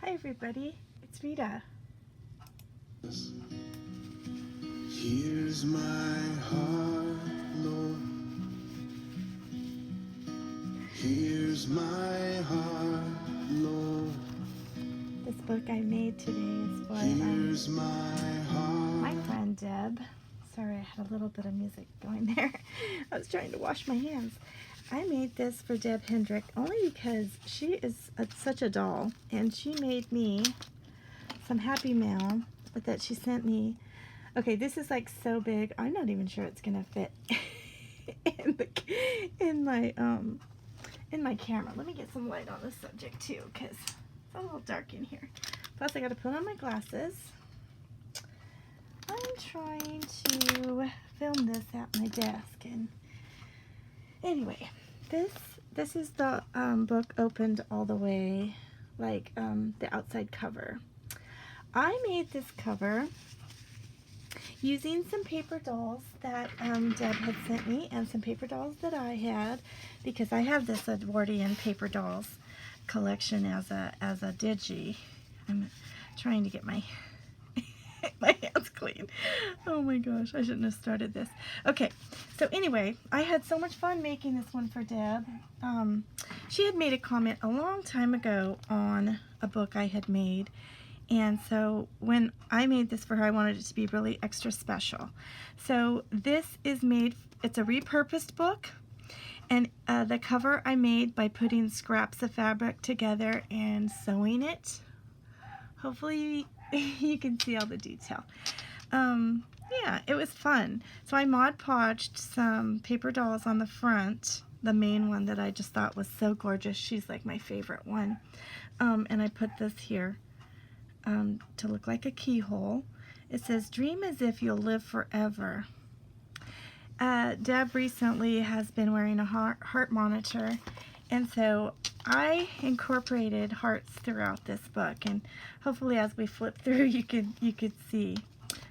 Hi everybody, it's Rita. Here's my heart, Lord. Here's my heart, Lord. This book I made today is for Here's my heart. my friend Deb. Sorry, I had a little bit of music going there. I was trying to wash my hands. I made this for Deb Hendrick only because she is such a doll, and she made me some Happy Mail that she sent me. Okay, this is like so big. I'm not even sure it's gonna fit in my camera. Let me get some light on this subject too, because it's a little dark in here. Plus, I got to put on my glasses. I'm trying to film this at my desk, and anyway, this is the book opened all the way, like the outside cover. I made this cover using some paper dolls that Deb had sent me, and some paper dolls that I had, because I have this Edwardian paper dolls collection as a digi. I'm trying to get my my hands clean. Oh my gosh, I shouldn't have started this. Okay, so anyway, I had so much fun making this one for Deb. She had made a comment a long time ago on a book I had made, and so when I made this for her, I wanted it to be really extra special. So this is made, it's a repurposed book, and the cover I made by putting scraps of fabric together and sewing it. Hopefully you can see all the detail. Yeah, it was fun. So I Mod Podged some paper dolls on the front, the main one that I just thought was so gorgeous. She's like my favorite one. And I put this here to look like a keyhole. It says, "Dream as if you'll live forever." Deb recently has been wearing a heart monitor, and so I incorporated hearts throughout this book, and hopefully as we flip through you could see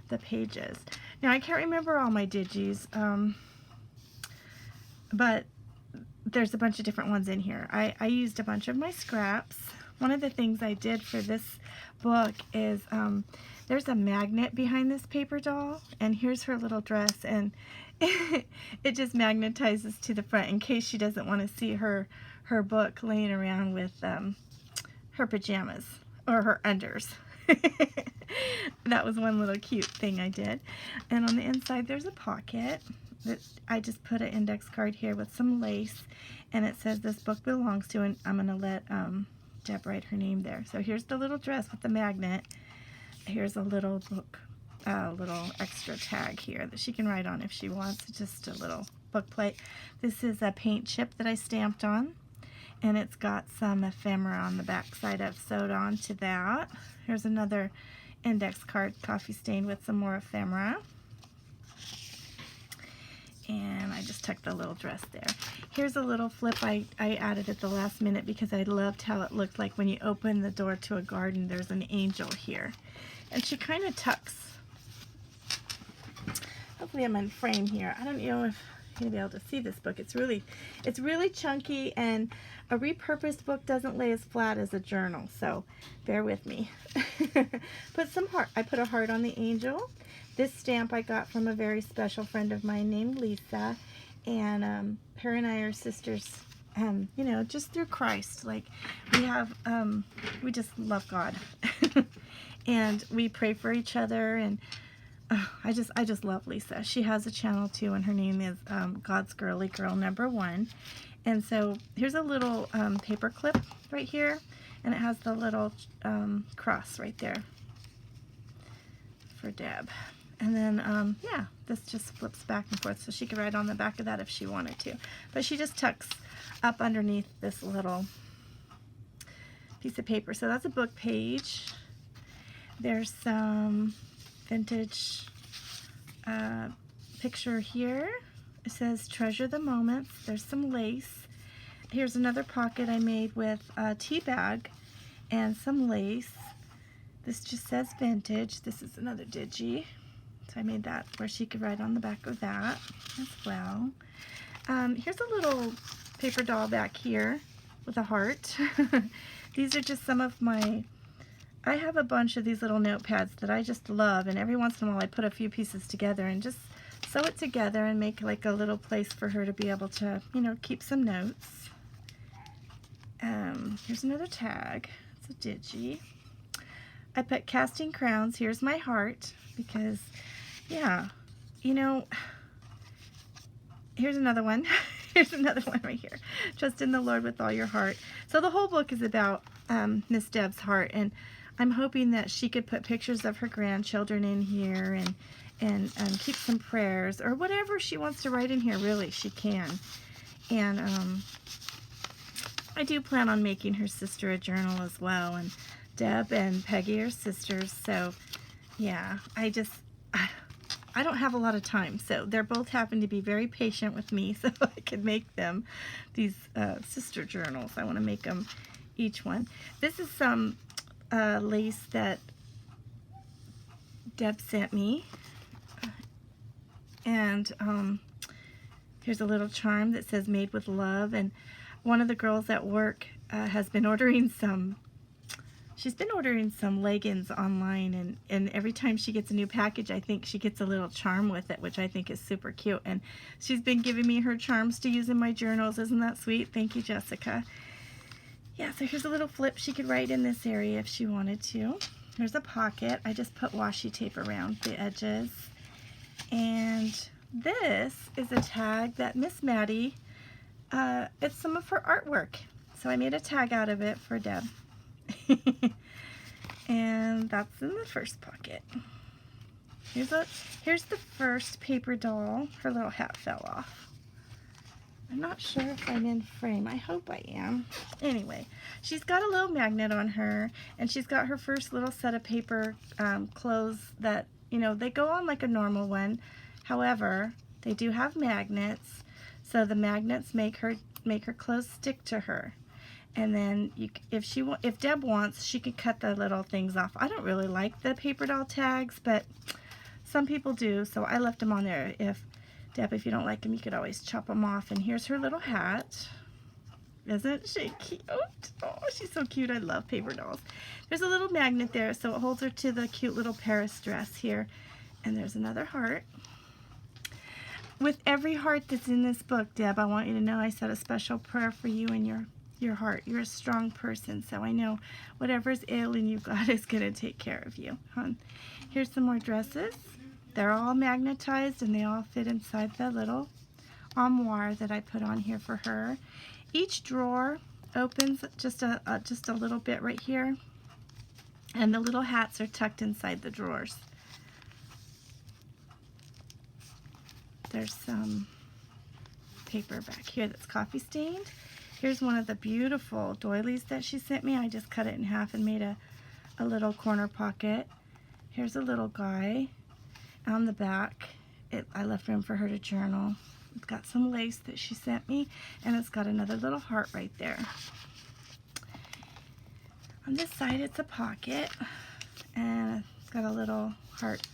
the pages. Now I can't remember all my digis, but there's a bunch of different ones in here. I used a bunch of my scraps. One of the things I did for this book is there's a magnet behind this paper doll, and here's her little dress, and it just magnetizes to the front in case she doesn't want to see her book laying around with her pajamas or her unders. That was one little cute thing I did. And on the inside there's a pocket that I just put an index card here with some lace, and it says this book belongs to, and I'm gonna let Deb write her name there. So here's the little dress with the magnet. Here's a little book, little extra tag here that she can write on if she wants. Just a little book plate. This is a paint chip that I stamped on, and it's got some ephemera on the back side I've sewed on to that. Here's another index card, coffee stained, with some more ephemera. And I just tucked the little dress there. Here's a little flip I added at the last minute because I loved how it looked like when you open the door to a garden, there's an angel here. And she kind of tucks. Hopefully I'm in frame here. I don't know if you'll be able to see this book. It's really chunky, and a repurposed book doesn't lay as flat as a journal, so bear with me. Put some heart. I put a heart on the angel. This stamp I got from a very special friend of mine named Lisa, and her and I are sisters, you know, just through Christ. Like, we just love God. And we pray for each other, and I just love Lisa. She has a channel too, and her name is God's Girly Girl #1. And so here's a little paper clip right here, and it has the little cross right there for Deb. And then, yeah, this just flips back and forth, so she could write on the back of that if she wanted to. But she just tucks up underneath this little piece of paper. So that's a book page. There's some vintage picture here. It says "Treasure the Moments." There's some lace. Here's another pocket I made with a tea bag and some lace. This just says vintage. This is another digi. So I made that where she could write on the back of that as well. Here's a little paper doll back here with a heart. These are just some of my I have a bunch of these little notepads that I just love, and every once in a while I put a few pieces together and just sew it together and make like a little place for her to be able to, you know, keep some notes. Here's another tag. It's a digi. I put casting crowns. Here's my heart because, yeah, you know, here's another one. Here's another one right here. Trust in the Lord with all your heart. So the whole book is about Miss Deb's heart, and I'm hoping that she could put pictures of her grandchildren in here and keep some prayers or whatever she wants to write in here. Really, she can. And I do plan on making her sister a journal as well. And Deb and Peggy are sisters, so yeah, I don't have a lot of time, so they're both happen to be very patient with me so I can make them these sister journals. I want to make them each one. This is some lace that Deb sent me, and here's a little charm that says made with love, and one of the girls at work has been ordering some. She's been ordering some leggings online, and every time she gets a new package, I think she gets a little charm with it, which I think is super cute. And she's been giving me her charms to use in my journals. Isn't that sweet? Thank you, Jessica. Yeah, so here's a little flip she could write in this area if she wanted to. There's a pocket. I just put washi tape around the edges. And this is a tag that Miss Maddie, it's some of her artwork. So I made a tag out of it for Deb. And that's in the first pocket. Here's the first paper doll. Her little hat fell off. I'm not sure if I'm in frame. I hope I am. Anyway, she's got a little magnet on her, and she's got her first little set of paper clothes that, you know, they go on like a normal one. However, they do have magnets, so the magnets make her clothes stick to her. And then if Deb wants, she could cut the little things off. I don't really like the paper doll tags, but some people do, so I left them on there. Deb, if you don't like them, you could always chop them off. And here's her little hat. Isn't she cute? Oh, she's so cute. I love paper dolls. There's a little magnet there, so it holds her to the cute little Paris dress here. And there's another heart. With every heart that's in this book, Deb, I want you to know I said a special prayer for you and your heart. You're a strong person, so I know whatever's ailing you, God is going to take care of you. Here's some more dresses. They're all magnetized, and they all fit inside the little armoire that I put on here for her. Each drawer opens just a little bit right here, and the little hats are tucked inside the drawers. There's some paper back here that's coffee stained. Here's one of the beautiful doilies that she sent me. I just cut it in half and made a little corner pocket. Here's a little guy. On the back, I left room for her to journal. It's got some lace that she sent me, and it's got another little heart right there. On this side, it's a pocket, and it's got a little heart.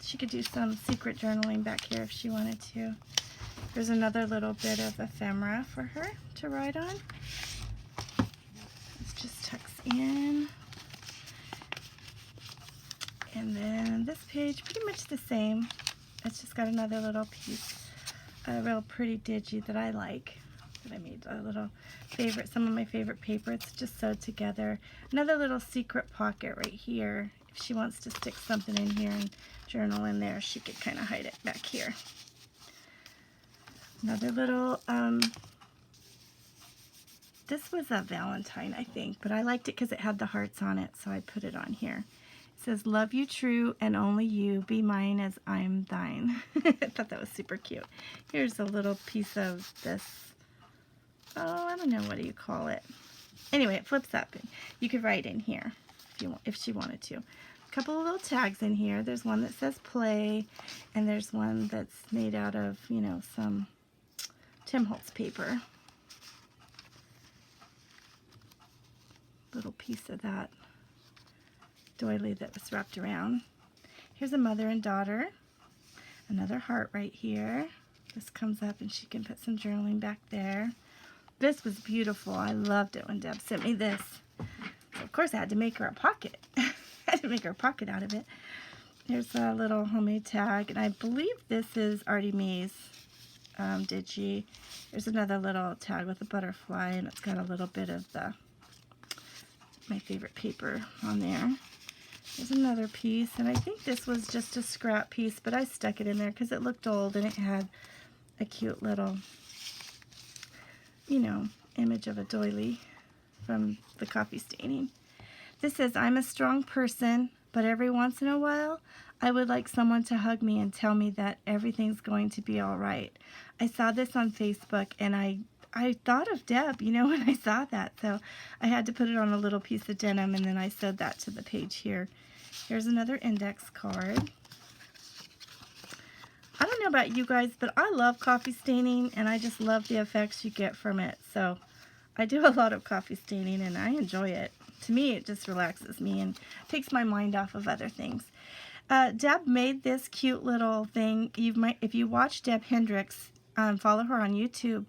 She could do some secret journaling back here if she wanted to. There's another little bit of ephemera for her to write on. This just tucks in. And then this page, pretty much the same. It's just got another little piece, a real pretty digi that I like. That I made a little favorite, some of my favorite paper. It's just sewed together. Another little secret pocket right here. If she wants to stick something in here and journal in there, she could kind of hide it back here. Another little, this was a Valentine, I think, but I liked it because it had the hearts on it, so I put it on here. It says, love you true and only you, be mine as I'm thine. I thought that was super cute. Here's a little piece of this, oh, I don't know, what do you call it? Anyway, it flips up, and you could write in here if she wanted to. A couple of little tags in here. There's one that says play, and there's one that's made out of, you know, some Tim Holtz paper. Little piece of that doily that was wrapped around. Here's a mother and daughter. Another heart right here. This comes up and she can put some journaling back there. This was beautiful. I loved it when Deb sent me this. Of course, I had to make her a pocket. I had to make her a pocket out of it. Here's a little homemade tag, and I believe this is Artemie's Digi. There's another little tag with a butterfly, and it's got a little bit of my favorite paper on there. There's another piece, and I think this was just a scrap piece, but I stuck it in there because it looked old, and it had a cute little, you know, image of a doily from the coffee staining. This says, I'm a strong person, but every once in a while, I would like someone to hug me and tell me that everything's going to be all right. I saw this on Facebook, and I thought of Deb, you know, when I saw that. So I had to put it on a little piece of denim, and then I sewed that to the page here. Here's another index card. I don't know about you guys, but I love coffee staining, and I just love the effects you get from it. So I do a lot of coffee staining, and I enjoy it. To me, it just relaxes me and takes my mind off of other things. Deb made this cute little thing. If you watch Deb Hendricks, follow her on YouTube,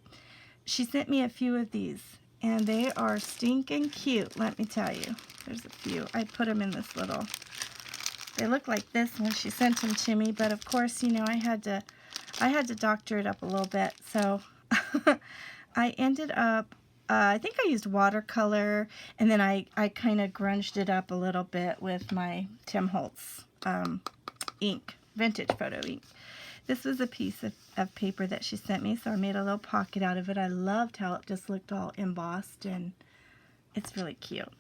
she sent me a few of these, and they are stinking cute, let me tell you. There's a few. I put them in this little, they look like this when she sent them to me, but of course, you know, I had to doctor it up a little bit. So I ended up, I think I used watercolor, and then I kind of grunged it up a little bit with my Tim Holtz ink, vintage photo ink. This was a piece of paper that she sent me, so I made a little pocket out of it. I loved how it just looked all embossed, and it's really cute.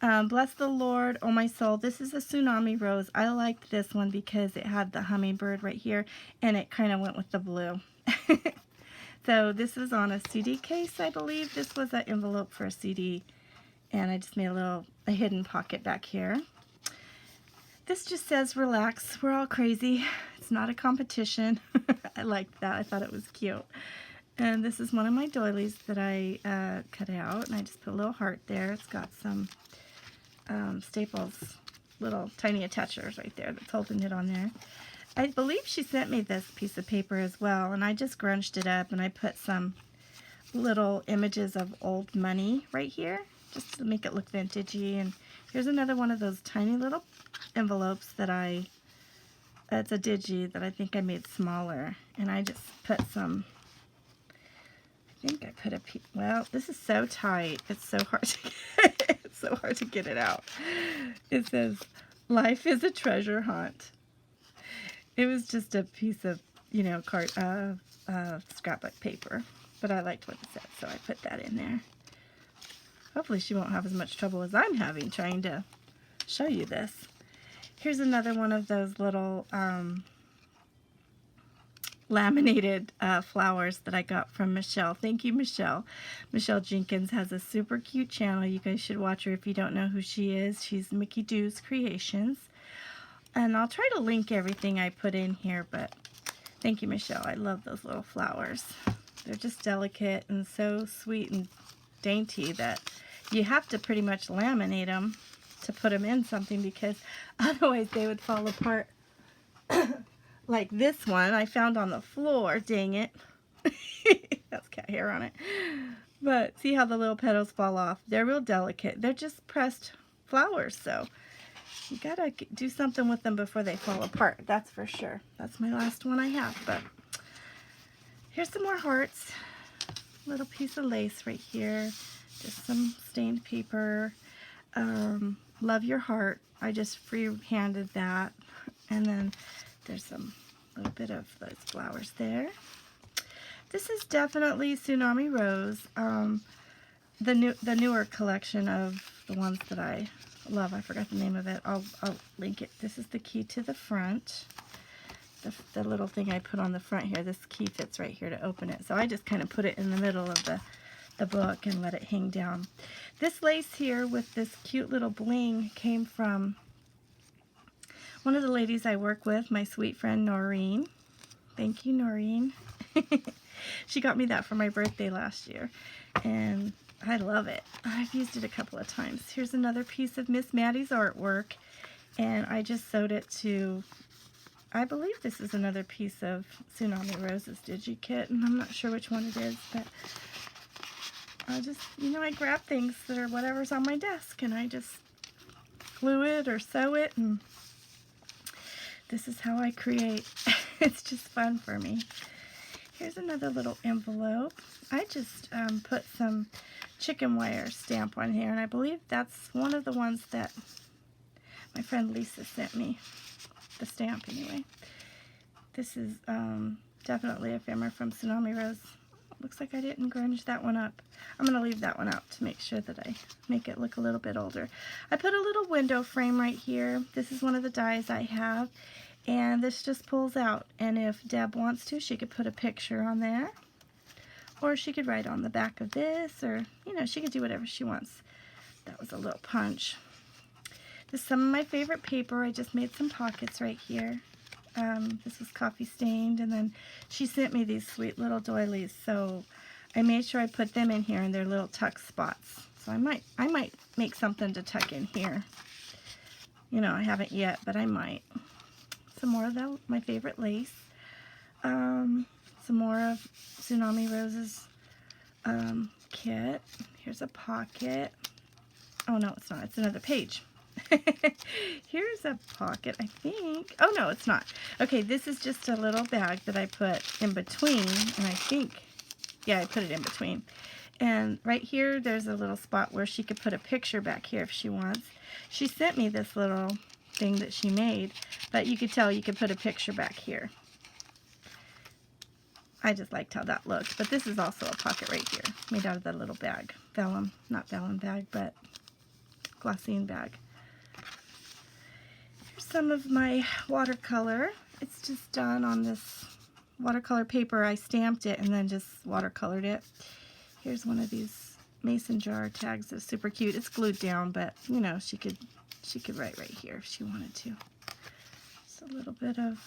Bless the Lord, oh my soul. This is a tsunami rose. I liked this one because it had the hummingbird right here, and it kind of went with the blue. So this was on a CD case, I believe. This was an envelope for a CD, and I just made a hidden pocket back here. This just says, relax, we're all crazy. It's not a competition. I liked that. I thought it was cute. And this is one of my doilies that I cut out, and I just put a little heart there. It's got some Staples, little tiny attachers right there that's holding it on there. I believe she sent me this piece of paper as well, and I just grunged it up, and I put some little images of old money right here, just to make it look vintagey. And here's another one of those tiny little envelopes that it's a digi that I think I made smaller, and I just put some, I think I put well, this is so tight, it's so hard to get, it's so hard to get it out. It says, life is a treasure hunt. It was just a piece of, you know, scrapbook paper, but I liked what it said, so I put that in there. Hopefully she won't have as much trouble as I'm having trying to show you this. Here's another one of those little laminated flowers that I got from Michelle. Thank you, Michelle. Michelle Jenkins has a super cute channel. You guys should watch her if you don't know who she is. She's Mickey Doo's Creations. And I'll try to link everything I put in here, but thank you, Michelle. I love those little flowers. They're just delicate and so sweet and dainty that you have to pretty much laminate them to put them in something, because otherwise they would fall apart. Like this one I found on the floor, dang it. That's cat hair on it. But see how the little petals fall off? They're real delicate. They're just pressed flowers, so you gotta do something with them before they fall apart, that's for sure. That's my last one I have, but here's some more hearts. Little piece of lace right here. Just some stained paper. Love your heart. I just free-handed that. And then there's some little bit of those flowers there. This is definitely Tsunami Rose. The newer collection of the ones that I love. I forgot the name of it. I'll link it. This is the key to the front. The little thing I put on the front here. This key fits right here to open it. So I just kind of put it in the middle of the book and let it hang down. This lace here with this cute little bling came from one of the ladies I work with, my sweet friend Noreen. Thank you, Noreen. She got me that for my birthday last year, and I love it. I've used it a couple of times. Here's another piece of Miss Maddie's artwork, and I just sewed it to, I believe this is another piece of Tsunami Rose's DigiKit, and I'm not sure which one it is, but I just, I grab things that are whatever's on my desk and I just glue it or sew it, and this is how I create. It's just fun for me. Here's another little envelope. I just put some chicken wire stamp on here, and I believe that's one of the ones that my friend Lisa sent me, the stamp anyway. This is definitely ephemera from Tsunami Rose. Looks like I didn't grunge that one up. I'm going to leave that one out to make sure that I make it look a little bit older. I put a little window frame right here. This is one of the dies I have, and this just pulls out, and if Deb wants to, she could put a picture on there, or she could write on the back of this, or she could do whatever she wants. That was a little punch. This is some of my favorite paper. I just made some pockets right here. This was coffee stained, and then she sent me these sweet little doilies, so I made sure I put them in here in their little tuck spots. So I might make something to tuck in here. I haven't yet, but I might. Some more of my favorite lace. Some more of Tsunami Rose's kit. Here's a pocket. Oh no, it's not. It's another page. Here's a pocket, I think. Oh no, it's not. Okay, this is just a little bag that I put in between, and I think, yeah, I put it in between. And right here, there's a little spot where she could put a picture back here if she wants. She sent me this little thing that she made, but you could tell you could put a picture back here. I just liked how that looked, but this is also a pocket right here, made out of that little bag. Vellum, not vellum bag, but glassine bag. Here's some of my watercolor. It's just done on this watercolor paper. I stamped it and then just watercolored it. Here's one of these mason jar tags that's super cute. It's glued down, but she could write right here if she wanted to. Just a little bit of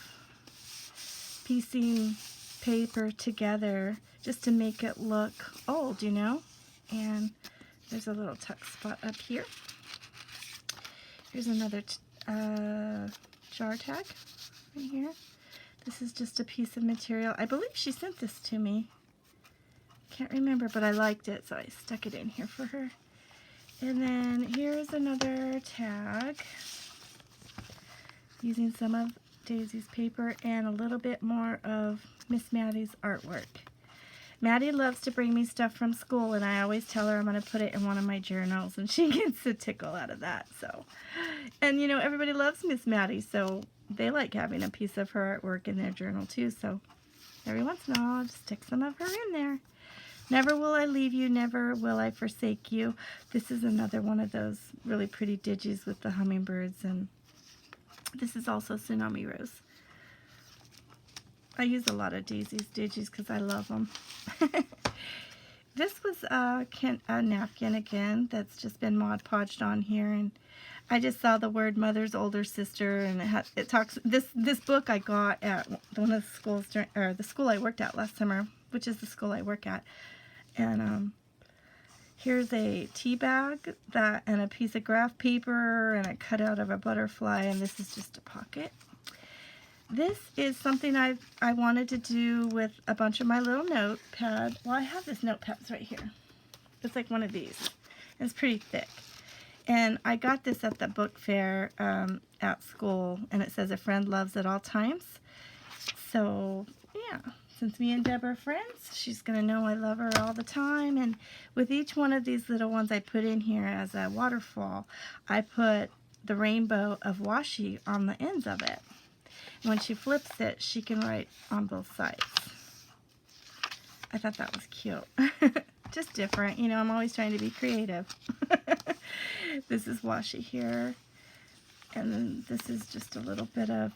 piecing paper together just to make it look old, and there's a little tuck spot up here. Here's another jar tag right here. This is just a piece of material. I believe she sent this to me. Can't remember, but I liked it, so I stuck it in here for her. And then here's another tag using some of Daisy's paper and a little bit more of Miss Maddie's artwork. Maddie loves to bring me stuff from school, and I always tell her I'm going to put it in one of my journals, and she gets a tickle out of that. So, and everybody loves Miss Maddie, so they like having a piece of her artwork in their journal too. So every once in a while, I'll just stick some of her in there. Never will I leave you, never will I forsake you. This is another one of those really pretty digis with the hummingbirds, and this is also Tsunami Rose. I use a lot of Daisy's digis because I love them. This was a napkin again that's just been Mod Podged on here, and I just saw the word mother's older sister, and it talks. This book I got at one of the schools, or the school I worked at last summer, which is the school I work at, and here's a tea bag and a piece of graph paper and a cutout of a butterfly, and this is just a pocket. This is something I wanted to do with a bunch of my little notepad. Well, I have this notepads right here. It's like one of these. It's pretty thick. And I got this at the book fair at school, and it says a friend loves at all times. So, yeah, since me and Deb are friends, she's going to know I love her all the time. And with each one of these little ones I put in here as a waterfall, I put the rainbow of washi on the ends of it. When she flips it, she can write on both sides. I thought that was cute. Just different. I'm always trying to be creative. This is washi here. And then this is just a little bit of,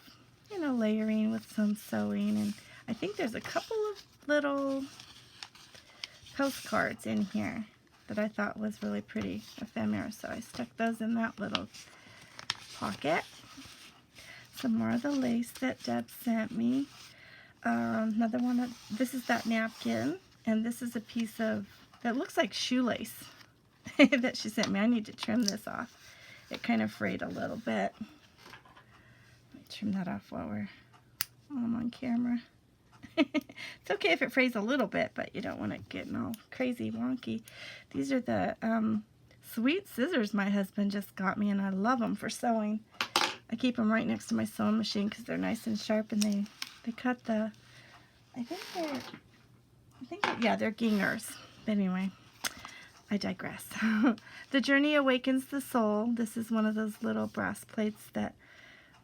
layering with some sewing. And I think there's a couple of little postcards in here that I thought was really pretty ephemera. So I stuck those in that little pocket. Some more of the lace that Deb sent me. Another one, this is that napkin, and this is a piece of, that looks like shoelace that she sent me. I need to trim this off. It kind of frayed a little bit. Let me trim that off while I'm on camera. It's okay if it frays a little bit, but you don't want it getting all crazy wonky. These are the sweet scissors my husband just got me, and I love them for sewing. I keep them right next to my sewing machine because they're nice and sharp, and they cut the, yeah, they're gingers. But anyway, I digress. The Journey Awakens the Soul. This is one of those little brass plates that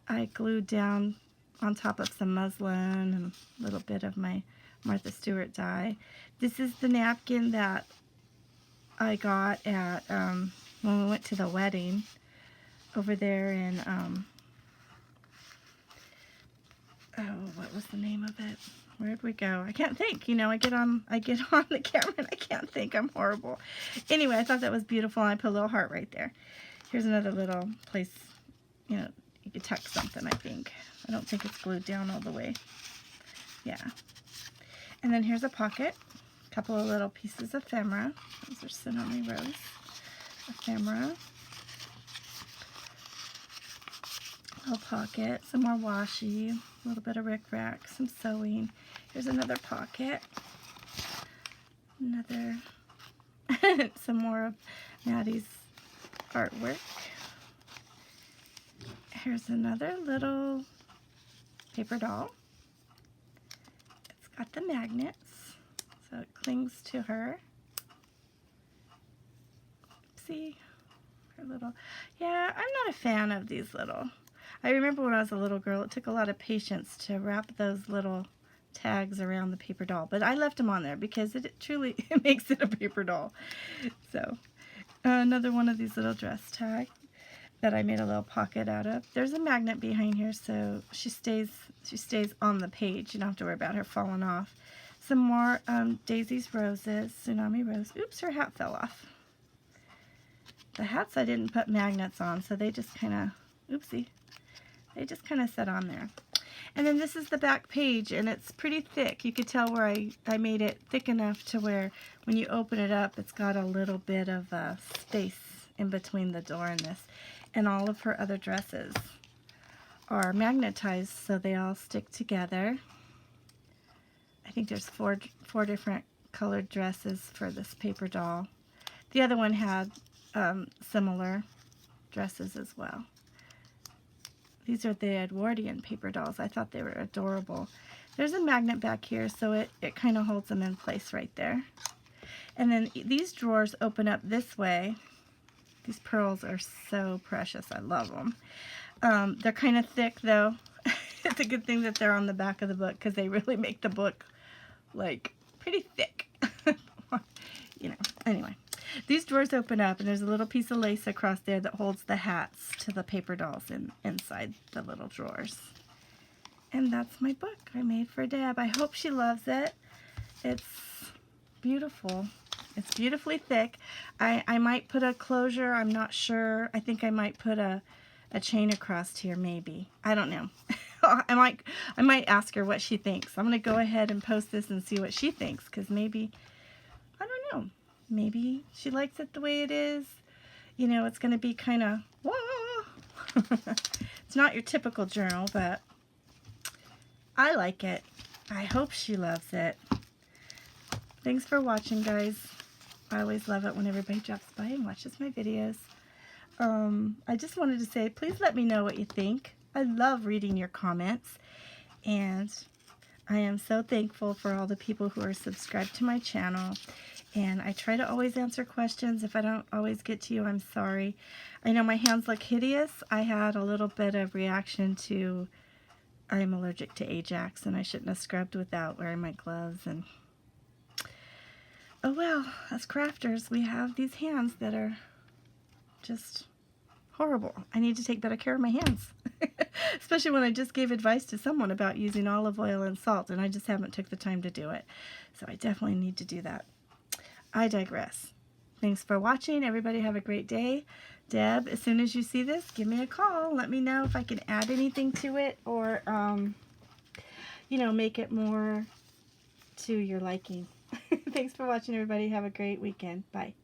I glued down on top of some muslin and a little bit of my Martha Stewart dye. This is the napkin that I got at when we went to the wedding over there in what was the name of it? Where'd we go? I can't think. You know, I get on the camera and I can't think. I'm horrible. Anyway, I thought that was beautiful, and I put a little heart right there. Here's another little place, you know, you could tuck something, I think. I don't think it's glued down all the way. Yeah. And then here's a pocket. A couple of little pieces of ephemera. Those are Tsunami Rose ephemera. Little pocket. Some more washi. A little bit of rickrack. Some sewing. Here's another pocket. Another. Some more of Maddie's artwork. Here's another little paper doll. It's got the magnets, so it clings to her. See, her little, yeah, I'm not a fan of these little. I remember when I was a little girl, it took a lot of patience to wrap those little tags around the paper doll, but I left them on there because it truly makes it a paper doll. So, another one of these little dress tags that I made a little pocket out of. There's a magnet behind here, so she stays on the page. You don't have to worry about her falling off. Some more Daisy's Roses, Tsunami Rose. Oops, her hat fell off. The hats I didn't put magnets on, so they just kind of, oopsie, they just kind of sit on there. And then this is the back page, and it's pretty thick. You could tell where I made it thick enough to where when you open it up, it's got a little bit of space in between the door and this. And all of her other dresses are magnetized, so they all stick together. I think there's four different colored dresses for this paper doll. The other one had similar dresses as well. These are the Edwardian paper dolls. I thought they were adorable. There's a magnet back here, so it kind of holds them in place right there. And then these drawers open up this way. These pearls are so precious. I love them. They're kind of thick, though. It's a good thing that they're on the back of the book because they really make the book, like, pretty thick. You know, anyway. These drawers open up, and there's a little piece of lace across there that holds the hats to the paper dolls inside the little drawers. And that's my book I made for Deb. I hope she loves it. It's beautiful. It's beautifully thick. I might put a closure. I'm not sure. I think I might put a chain across here, maybe. I don't know. I might ask her what she thinks. I'm going to go ahead and post this and see what she thinks, because maybe, I don't know, maybe she likes it the way it is. You know, it's going to be kind of, whoa. It's not your typical journal, but I like it. I hope she loves it. Thanks for watching, guys. I always love it when everybody drops by and watches my videos. I just wanted to say, please let me know what you think. I love reading your comments, and I am so thankful for all the people who are subscribed to my channel. And I try to always answer questions. If I don't always get to you, I'm sorry. I know my hands look hideous. I had a little bit of reaction to, I'm allergic to Ajax, and I shouldn't have scrubbed without wearing my gloves. And oh well, as crafters, we have these hands that are just horrible. I need to take better care of my hands. Especially when I just gave advice to someone about using olive oil and salt, and I just haven't took the time to do it. So I definitely need to do that. I digress. Thanks for watching. Everybody have a great day. Deb, as soon as you see this, give me a call. Let me know if I can add anything to it, or, you know, make it more to your liking. Thanks for watching, everybody. Have a great weekend. Bye.